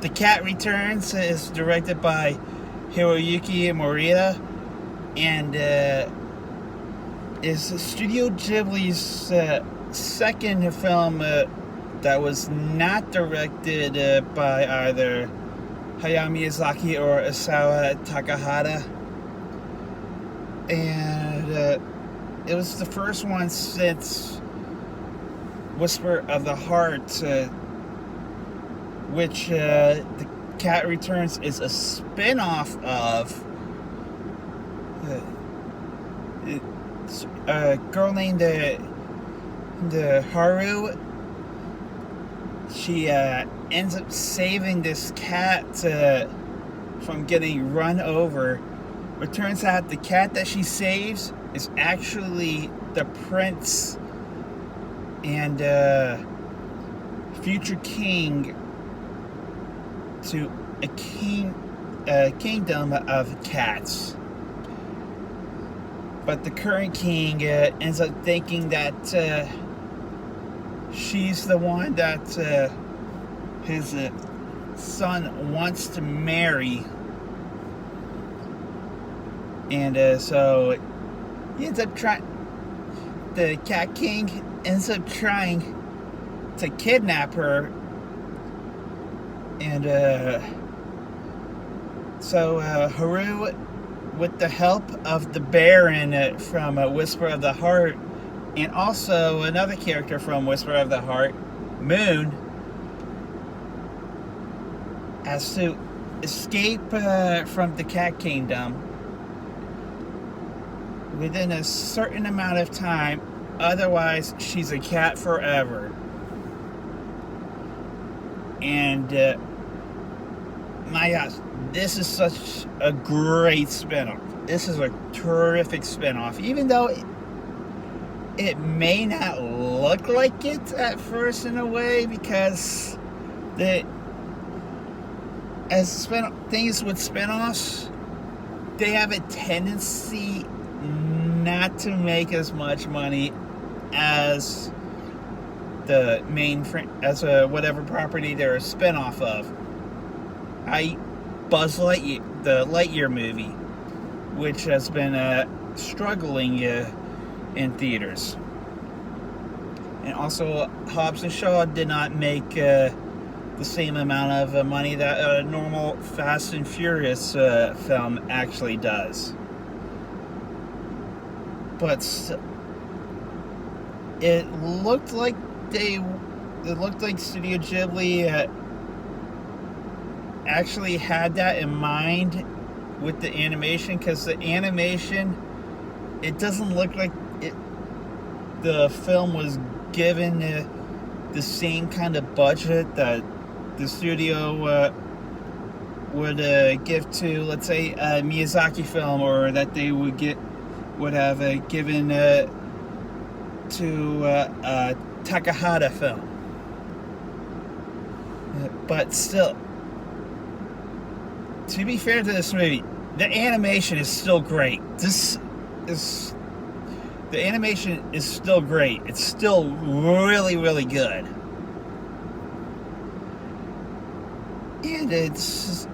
The Cat Returns is directed by Hiroyuki Morita and is Studio Ghibli's second film that was not directed by either Hayao Miyazaki or Isao Takahata. And it was the first one since Whisper of the Heart, which The Cat Returns is a spin-off of a girl named the Haru. She ends up saving this cat from getting run over. It turns out the cat that she saves is actually the prince and future king to a kingdom of cats. But the current king ends up thinking that she's the one that his son wants to marry. And so he ends up the Cat King ends up trying to kidnap her. And so Haru, with the help of the Baron from Whisper of the Heart, and also another character from Whisper of the Heart, Moon, has to escape from the Cat Kingdom within a certain amount of time, otherwise she's a cat forever. And my gosh, this is such a great spinoff. This is a terrific spinoff, even though it may not look like it at first in a way, because things with spinoffs, they have a tendency not to make as much money as the main as whatever property they're a spinoff of. Buzz Lightyear, the Lightyear movie, which has been struggling in theaters, and also Hobbs and Shaw did not make the same amount of money that a normal Fast and Furious film actually does. But it looked like Studio Ghibli actually had that in mind with the animation, because the animation, it doesn't look like the film was given the same kind of budget that the studio would give to, let's say, a Miyazaki film, or that they would have given to a Takahata film. But still, to be fair to this movie, the animation is still great. The animation is still great. It's still really, really good. And this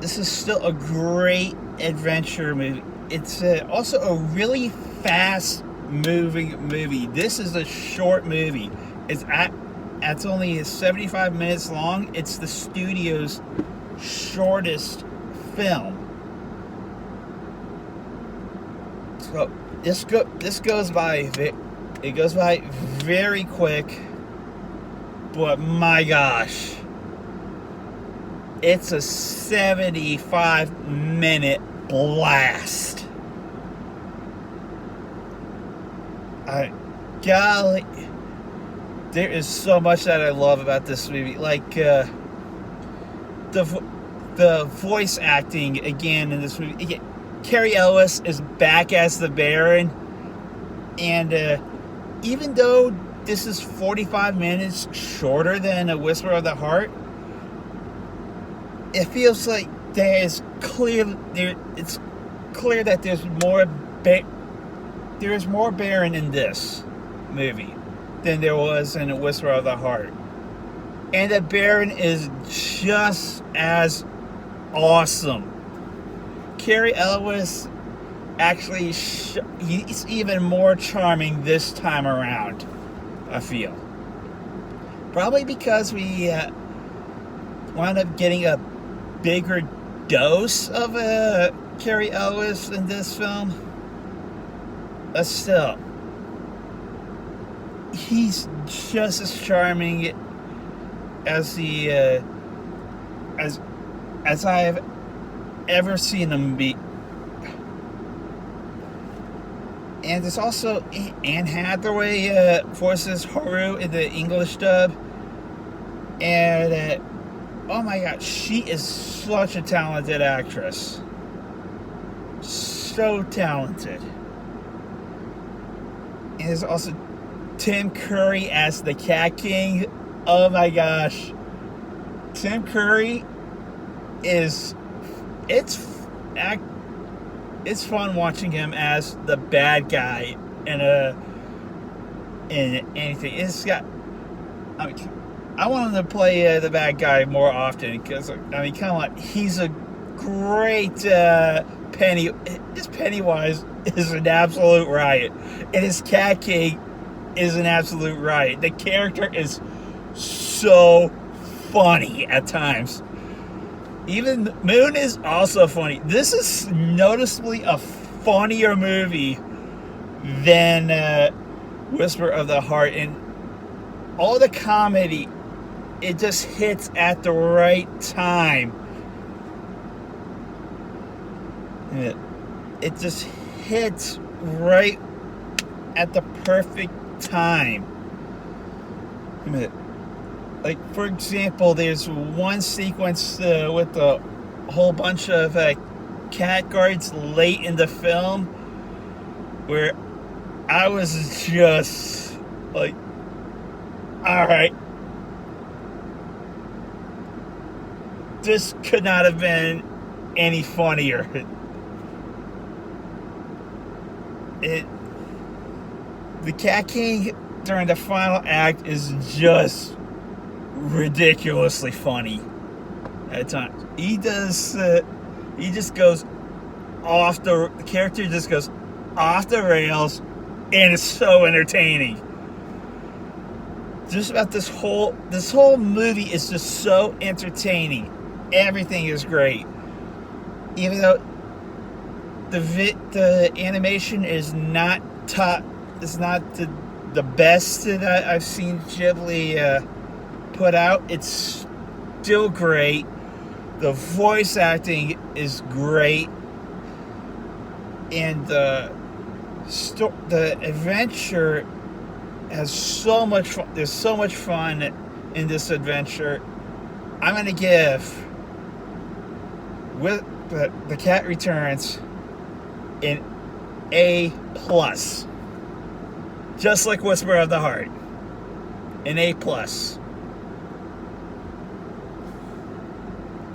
is still a great adventure movie. It's also a really fast moving movie. This is a short movie. It's only 75 minutes long. It's the studio's shortest film. So this goes by very quick, but my gosh, it's a 75-minute blast. Golly, there is so much that I love about this movie. Like the voice acting again in this movie. Again, Carrie Ellis is back as the Baron, and even though this is 45 minutes shorter than A Whisper of the Heart, it feels like it's clear that there's more Baron in this movie than there was in A Whisper of the Heart. And the Baron is just as awesome. Cary Elwes actually, he's even more charming this time around, I feel. Probably because we wound up getting a bigger dose of Cary Elwes in this film. But still, he's just as charming as as I've ever seen him be. And there's also Anne Hathaway voices Haru in the English dub. And oh my god, she is such a talented actress. So talented. And there's also Tim Curry as the Cat King. Oh my gosh. Tim Curry is... It's fun watching him as the bad guy in anything. It's got... I want him to play the bad guy more often because, come on, he's a great His Pennywise is an absolute riot, and his Cat King is an absolute riot. The character is so funny at times. Even Moon is also funny. This is noticeably a funnier movie than Whisper of the Heart, and all the comedy, it just hits at the right time. It just hits right at the perfect time. Like, for example, there's one sequence with a whole bunch of cat guards late in the film where I was just like, alright, this could not have been any funnier. The Cat King during the final act is just ridiculously funny at times. He just goes off the character just goes off the rails, and it's so entertaining. Just about this whole movie is just so entertaining. Everything is great, even though the animation is not top. It's not the best that I've seen Ghibli put out. It's still great. The voice acting is great, and the adventure has so much fun. There's so much fun in this adventure. I'm gonna give with the Cat Returns an A+, just like Whisper of the Heart, an A+.